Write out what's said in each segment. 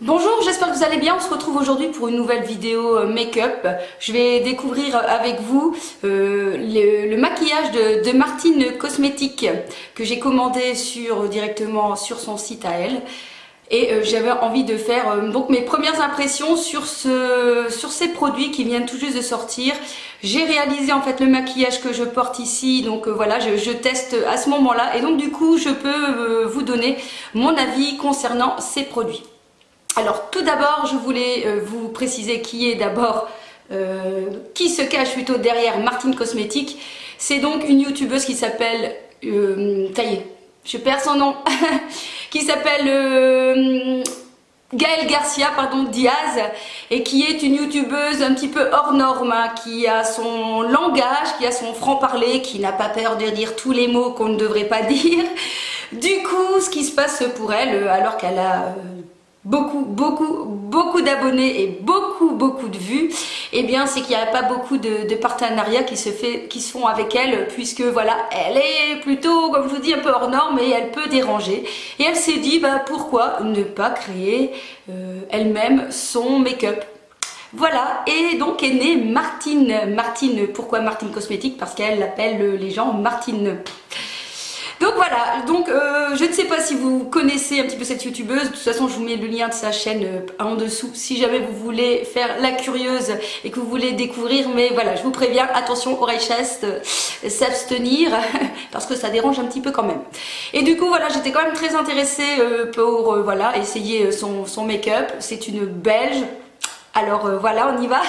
Bonjour, j'espère que vous allez bien. On se retrouve aujourd'hui pour une nouvelle vidéo make-up. Je vais découvrir avec vous le maquillage de Martine Cosmétiques que j'ai commandé directement sur son site à elle. Et j'avais envie de faire donc mes premières impressions sur ces produits qui viennent tout juste de sortir. J'ai réalisé en fait le maquillage que je porte ici, donc voilà, je teste à ce moment-là. Et donc du coup, je peux vous donner mon avis concernant ces produits. Alors tout d'abord, je voulais vous préciser qui se cache plutôt derrière Martine Cosmétiques. C'est donc une youtubeuse qui s'appelle, ça y est, je perds son nom, qui s'appelle Gaëlle Garcia, pardon, Diaz, et qui est une youtubeuse un petit peu hors norme, hein, qui a son langage, qui a son franc-parler, qui n'a pas peur de dire tous les mots qu'on ne devrait pas dire. Du coup, ce qui se passe pour elle, alors qu'elle a beaucoup d'abonnés et beaucoup de vues, et bien c'est qu'il n'y a pas beaucoup de partenariats qui se font avec elle, puisque voilà, elle est plutôt, comme je vous dis, un peu hors norme et elle peut déranger. Et elle s'est dit, bah pourquoi ne pas créer elle-même son make-up. Voilà, et donc est née Martine. Martine, pourquoi Martine Cosmétiques? Parce qu'elle appelle les gens Martine. Donc voilà, donc je ne sais pas si vous connaissez un petit peu cette youtubeuse. De toute façon, je vous mets le lien de sa chaîne en dessous si jamais vous voulez faire la curieuse et que vous voulez découvrir. Mais voilà, je vous préviens, attention, oreilles chastes, s'abstenir parce que ça dérange un petit peu quand même. Et du coup, voilà, j'étais quand même très intéressée pour voilà, essayer son make-up. C'est une Belge. Alors voilà, on y va.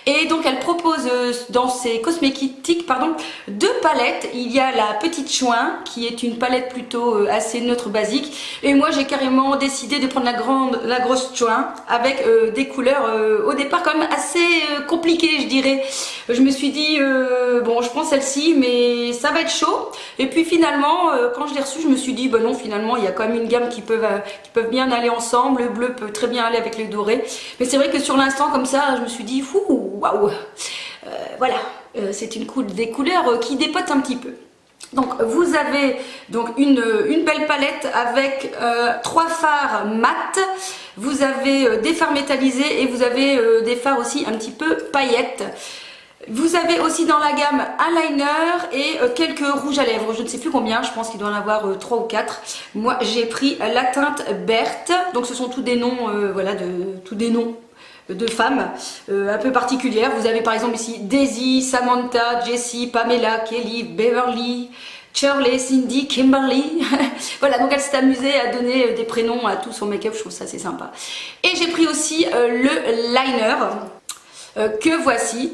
Et donc elle propose dans ses cosmétiques, pardon, deux palettes. Il y a la petite Chouin qui est une palette plutôt assez neutre, basique. Et moi j'ai carrément décidé de prendre la grosse Chouin avec des couleurs au départ quand même assez compliquées, je dirais. Je me suis dit bon, je prends celle-ci mais ça va être chaud. Et puis finalement quand je l'ai reçue, je me suis dit bah non, finalement il y a quand même une gamme qui peuvent bien aller ensemble. Le bleu peut très bien aller avec le doré. Mais c'est vrai que sur l'instant comme ça, je me suis dit waouh, voilà, c'est des couleurs qui dépotent un petit peu. Donc vous avez donc une belle palette avec trois fards mat, vous avez des fards métallisés et vous avez des fards aussi un petit peu paillettes. Vous avez aussi dans la gamme un liner et quelques rouges à lèvres, je ne sais plus combien, je pense qu'il doit en avoir 3 ou 4. Moi j'ai pris la teinte Berthe, donc ce sont tous des noms, voilà, tous des noms de femmes un peu particulières. Vous avez par exemple ici Daisy, Samantha, Jessie, Pamela, Kelly, Beverly, Shirley, Cindy, Kimberly. Voilà, donc elle s'est amusée à donner des prénoms à tout son make-up, je trouve ça assez sympa. Et j'ai pris aussi le liner que voici.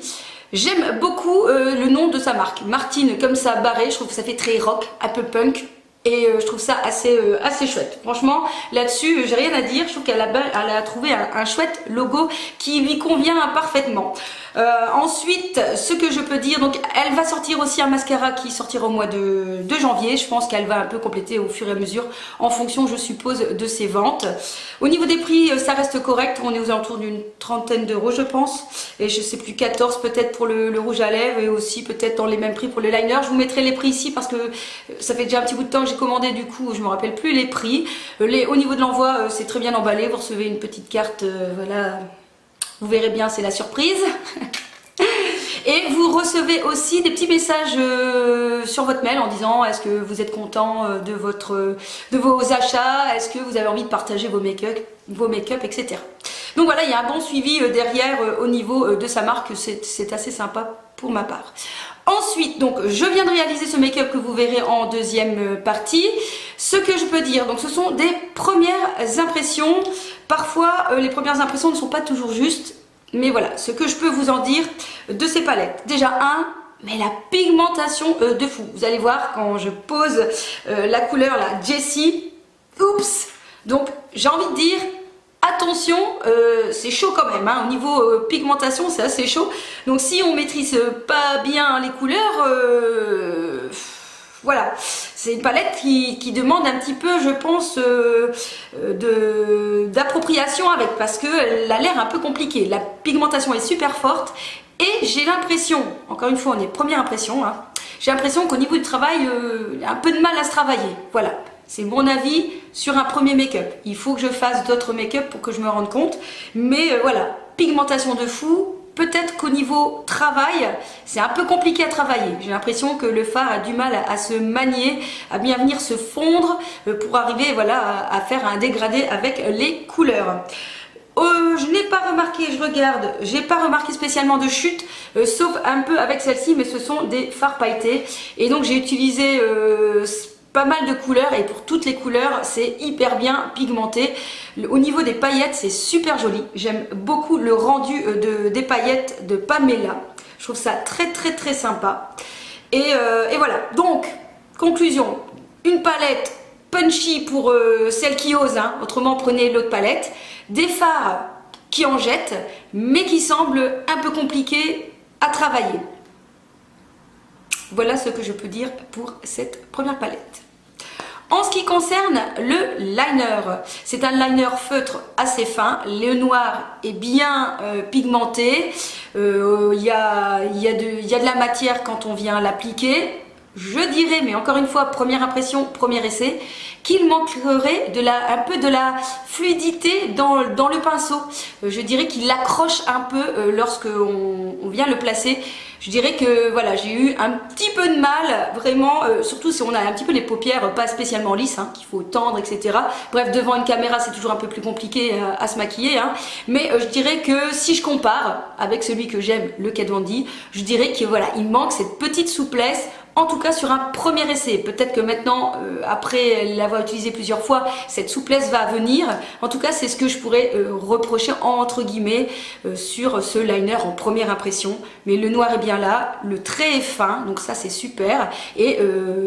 J'aime beaucoup le nom de sa marque, Martine, comme ça barré, je trouve que ça fait très rock, un peu punk. Et je trouve ça assez chouette. Franchement, là-dessus, j'ai rien à dire. Je trouve qu'elle a trouvé un chouette logo qui lui convient parfaitement. Ensuite, ce que je peux dire, donc elle va sortir aussi un mascara qui sortira au mois de janvier. Je pense qu'elle va un peu compléter au fur et à mesure en fonction, je suppose, de ses ventes. Au niveau des prix, ça reste correct. On est aux alentours d'une trentaine d'euros, je pense. Et je sais plus, 14 peut-être pour le rouge à lèvres et aussi peut-être dans les mêmes prix pour le liner. Je vous mettrai les prix ici parce que ça fait déjà un petit bout de temps que j'ai commandé, du coup je me rappelle plus les prix. Au niveau de l'envoi, c'est très bien emballé, vous recevez une petite carte, voilà, vous verrez bien, c'est la surprise. Et vous recevez aussi des petits messages sur votre mail en disant est-ce que vous êtes content de vos achats, est-ce que vous avez envie de partager vos make-up, etc. Donc voilà, il y a un bon suivi derrière au niveau de sa marque, c'est assez sympa pour ma part. Ensuite, donc je viens de réaliser ce make-up que vous verrez en deuxième partie. Ce que je peux dire, donc ce sont des premières impressions. Parfois, les premières impressions ne sont pas toujours justes. Mais voilà, ce que je peux vous en dire de ces palettes. Déjà mais la pigmentation de fou. Vous allez voir quand je pose la couleur, la Jessie. Oups! Donc j'ai envie de dire, attention, c'est chaud quand même, hein. Au niveau pigmentation, c'est assez chaud. Donc si on maîtrise pas bien les couleurs, voilà, c'est une palette qui demande un petit peu, je pense, d'appropriation avec, parce qu'elle a l'air un peu compliquée. La pigmentation est super forte et j'ai l'impression, encore une fois, on est première impression, hein, j'ai l'impression qu'au niveau du travail, il y a un peu de mal à se travailler. Voilà, C'est mon avis sur un premier make-up. Il faut que je fasse d'autres make-up pour que je me rende compte. Mais voilà, pigmentation de fou. Peut-être qu'au niveau travail, c'est un peu compliqué à travailler. J'ai l'impression que le fard a du mal à se manier, à bien venir se fondre pour arriver voilà, à faire un dégradé avec les couleurs. Je n'ai pas remarqué, je regarde, j'ai pas remarqué spécialement de chute, sauf un peu avec celle-ci, mais ce sont des fards pailletés. Et donc j'ai utilisé pas mal de couleurs et pour toutes les couleurs c'est hyper bien pigmenté. Au niveau des paillettes c'est super joli, j'aime beaucoup le rendu des paillettes de Pamela, je trouve ça très sympa. Et voilà, donc conclusion, une palette punchy pour celles qui osent, hein. Autrement prenez l'autre palette, des fards qui en jettent mais qui semblent un peu compliqués à travailler. Voilà ce que je peux dire pour cette première palette. En ce qui concerne le liner, c'est un liner feutre assez fin, le noir est bien pigmenté, il y a de la matière quand on vient l'appliquer. Je dirais, mais encore une fois, première impression, premier essai, qu'il manquerait un peu de la fluidité dans le pinceau. Je dirais qu'il accroche un peu lorsque on vient le placer. Je dirais que voilà, j'ai eu un petit peu de mal, vraiment, surtout si on a un petit peu les paupières pas spécialement lisses, hein, qu'il faut tendre, etc. Bref, devant une caméra, c'est toujours un peu plus compliqué à se maquiller, hein. Mais je dirais que si je compare avec celui que j'aime, le Kat Von D, je dirais que voilà, il manque cette petite souplesse. En tout cas sur un premier essai, peut-être que maintenant, après l'avoir utilisé plusieurs fois, cette souplesse va venir. En tout cas, c'est ce que je pourrais reprocher entre guillemets sur ce liner en première impression. Mais le noir est bien là, le trait est fin, donc ça c'est super. Et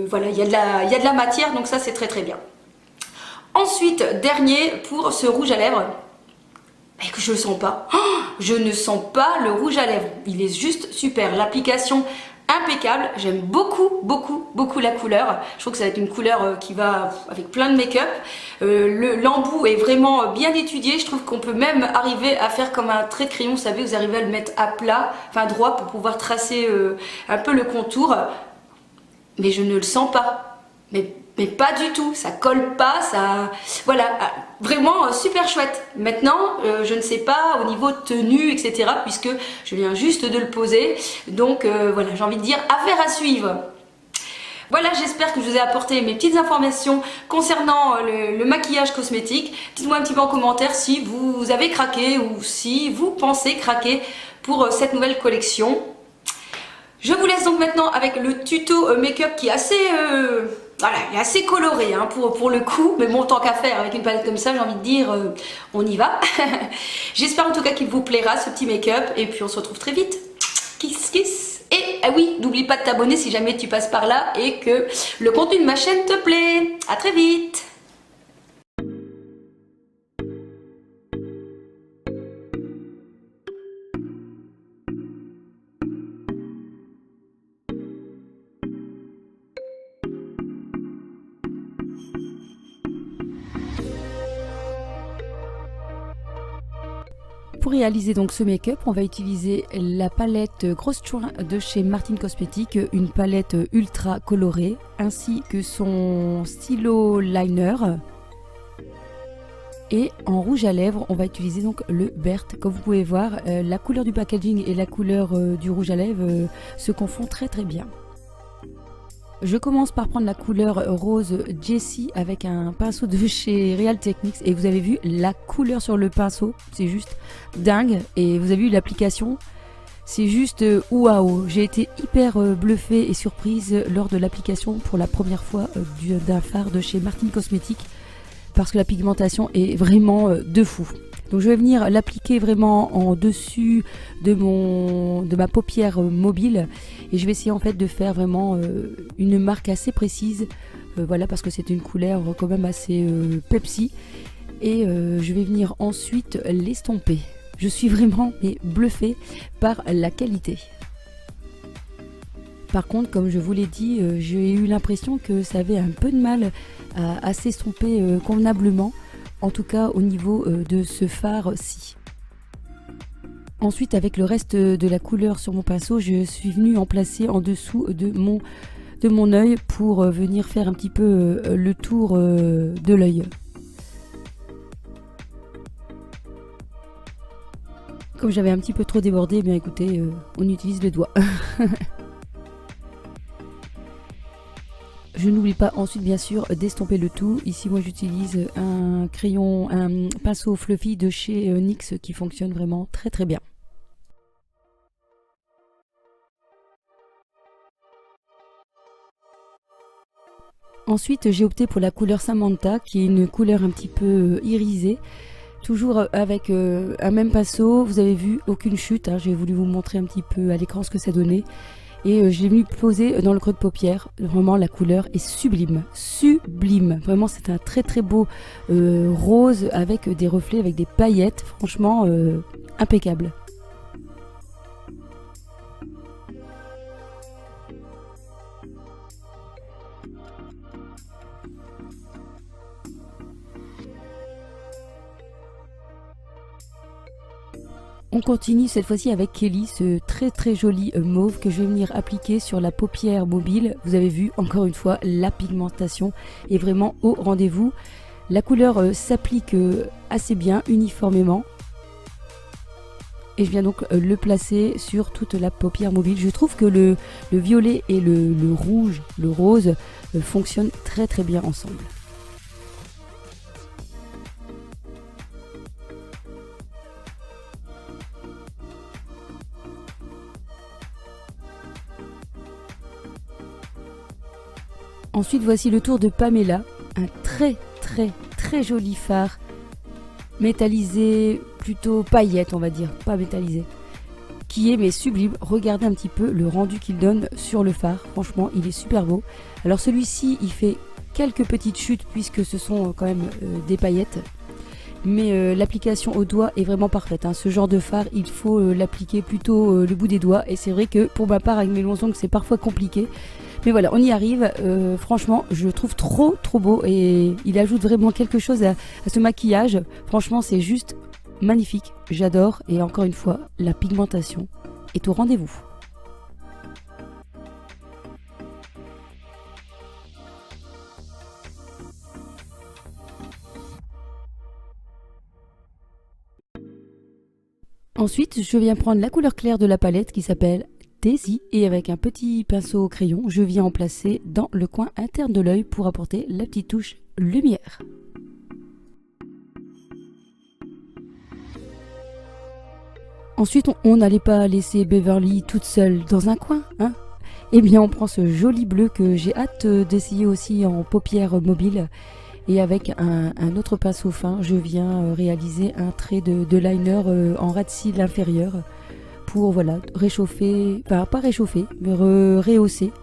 voilà, il y a de la matière, donc ça c'est très bien. Ensuite, dernier pour ce rouge à lèvres. Mais que je ne sens pas. Oh, je ne sens pas le rouge à lèvres. Il est juste super. L'application impeccable, j'aime beaucoup la couleur. Je trouve que ça va être une couleur qui va avec plein de make-up. L'embout est vraiment bien étudié. Je trouve qu'on peut même arriver à faire comme un trait de crayon, vous savez, vous arrivez à le mettre à plat, enfin droit, pour pouvoir tracer un peu le contour. Mais je ne le sens pas. Mais pas du tout, ça colle pas, ça... Voilà, vraiment super chouette. Maintenant, je ne sais pas au niveau tenue, etc. puisque je viens juste de le poser. Donc voilà, j'ai envie de dire affaire à suivre. Voilà, j'espère que je vous ai apporté mes petites informations concernant le maquillage cosmétique. Dites-moi un petit peu en commentaire si vous avez craqué ou si vous pensez craquer pour cette nouvelle collection. Je vous laisse donc maintenant avec le tuto make-up qui est assez... voilà, il est assez coloré hein, pour le coup, mais bon, tant qu'à faire avec une palette comme ça, j'ai envie de dire, on y va. J'espère en tout cas qu'il vous plaira ce petit make-up, et puis on se retrouve très vite. Kiss kiss. Et ah oui, n'oublie pas de t'abonner si jamais tu passes par là et que le contenu de ma chaîne te plaît. À très vite. Pour réaliser donc ce make-up, on va utiliser la palette Grosse Chouin de chez Martin Cosmetics, une palette ultra colorée, ainsi que son stylo liner. Et en rouge à lèvres, on va utiliser donc le Berthe. Comme vous pouvez voir, la couleur du packaging et la couleur du rouge à lèvres se confondent très bien. Je commence par prendre la couleur rose Jessie avec un pinceau de chez Real Techniques, et vous avez vu la couleur sur le pinceau, c'est juste dingue, et vous avez vu l'application, c'est juste waouh. J'ai été hyper bluffée et surprise lors de l'application pour la première fois d'un fard de chez Martin Cosmetics, parce que la pigmentation est vraiment de fou. Donc je vais venir l'appliquer vraiment en dessus de ma paupière mobile, et je vais essayer en fait de faire vraiment une marque assez précise, voilà, parce que c'est une couleur quand même assez Pepsi, et je vais venir ensuite l'estomper. Je suis vraiment bluffée par la qualité. Par contre, comme je vous l'ai dit, j'ai eu l'impression que ça avait un peu de mal à s'estomper convenablement. En tout cas au niveau de ce fard-ci. Ensuite, avec le reste de la couleur sur mon pinceau, je suis venue en placer en dessous de de mon œil pour venir faire un petit peu le tour de l'œil. Comme j'avais un petit peu trop débordé, eh bien écoutez, on utilise le doigt. Je n'oublie pas ensuite bien sûr d'estomper le tout. Ici moi j'utilise un crayon, un pinceau fluffy de chez NYX qui fonctionne vraiment très très bien. Ensuite j'ai opté pour la couleur Samantha qui est une couleur un petit peu irisée. Toujours avec un même pinceau, vous avez vu aucune chute, hein. J'ai voulu vous montrer un petit peu à l'écran ce que ça donnait. Et je l'ai venu poser dans le creux de paupière. Vraiment la couleur est sublime, sublime. Vraiment c'est un très très beau rose avec des reflets, avec des paillettes. Franchement impeccable. On continue cette fois-ci avec Kelly, ce très très joli mauve que je vais venir appliquer sur la paupière mobile. Vous avez vu, encore une fois, la pigmentation est vraiment au rendez-vous. La couleur s'applique assez bien, uniformément. Et je viens donc le placer sur toute la paupière mobile. Je trouve que le violet et le rouge, le rose, fonctionnent très très bien ensemble. Ensuite, voici le tour de Pamela, un très très très joli fard métallisé, plutôt paillette on va dire, pas métallisé, qui est mais sublime. Regardez un petit peu le rendu qu'il donne sur le fard, franchement il est super beau. Alors celui-ci il fait quelques petites chutes puisque ce sont quand même des paillettes, mais l'application au doigt est vraiment parfaite, hein. Ce genre de fard il faut l'appliquer plutôt le bout des doigts, et c'est vrai que pour ma part avec mes longs ongles c'est parfois compliqué. Mais voilà, on y arrive. Franchement, je le trouve trop beau et il ajoute vraiment quelque chose à ce maquillage. Franchement, c'est juste magnifique. J'adore. Et encore une fois, la pigmentation est au rendez-vous. Ensuite, je viens prendre la couleur claire de la palette qui s'appelle Daisy, et avec un petit pinceau au crayon, je viens en placer dans le coin interne de l'œil pour apporter la petite touche lumière. Ensuite, on n'allait pas laisser Beverly toute seule dans un coin, hein. Eh bien, on prend ce joli bleu que j'ai hâte d'essayer aussi en paupières mobiles. Et avec un autre pinceau fin, je viens réaliser un trait de liner en ras de cils inférieur pour voilà, réchauffer, enfin pas réchauffer, mais rehausser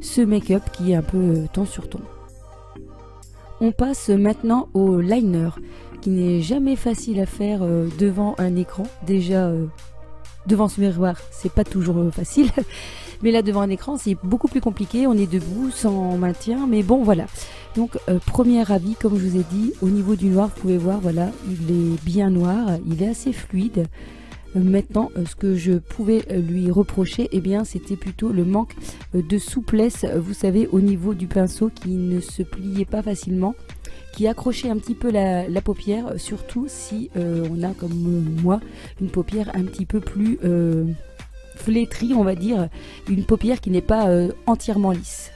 ce make-up qui est un peu ton sur ton. On passe maintenant au liner, qui n'est jamais facile à faire devant un écran. Déjà, devant ce miroir, c'est pas toujours facile. Mais là, devant un écran, c'est beaucoup plus compliqué. On est debout, sans maintien. Mais bon, voilà. Donc, premier avis, comme je vous ai dit, au niveau du noir, vous pouvez voir, voilà, il est bien noir. Il est assez fluide. Maintenant, ce que je pouvais lui reprocher, eh bien, c'était plutôt le manque de souplesse, vous savez, au niveau du pinceau qui ne se pliait pas facilement, qui accrochait un petit peu la paupière, surtout si on a, comme moi, une paupière un petit peu plus flétrie, on va dire, une paupière qui n'est pas entièrement lisse.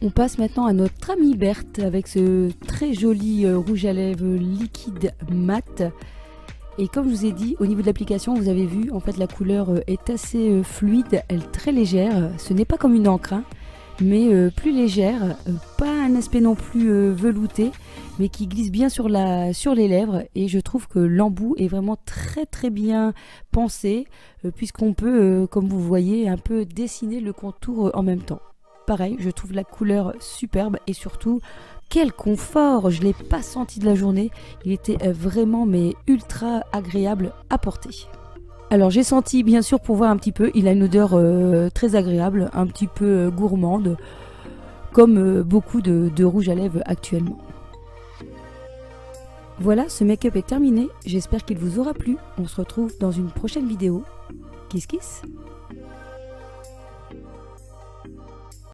On passe maintenant à notre amie Berthe avec ce très joli rouge à lèvres liquide mat. Et comme je vous ai dit, au niveau de l'application, vous avez vu, en fait la couleur est assez fluide, elle est très légère. Ce n'est pas comme une encre, hein, mais plus légère, pas un aspect non plus velouté, mais qui glisse bien sur les lèvres. Et je trouve que l'embout est vraiment très bien pensé, puisqu'on peut, comme vous voyez, un peu dessiner le contour en même temps. Pareil, je trouve la couleur superbe et surtout, quel confort! Je ne l'ai pas senti de la journée. Il était vraiment mais ultra agréable à porter. Alors j'ai senti, bien sûr, pour voir un petit peu, il a une odeur très agréable, un petit peu gourmande, comme beaucoup de rouge à lèvres actuellement. Voilà, ce make-up est terminé, j'espère qu'il vous aura plu. On se retrouve dans une prochaine vidéo. Kiss kiss.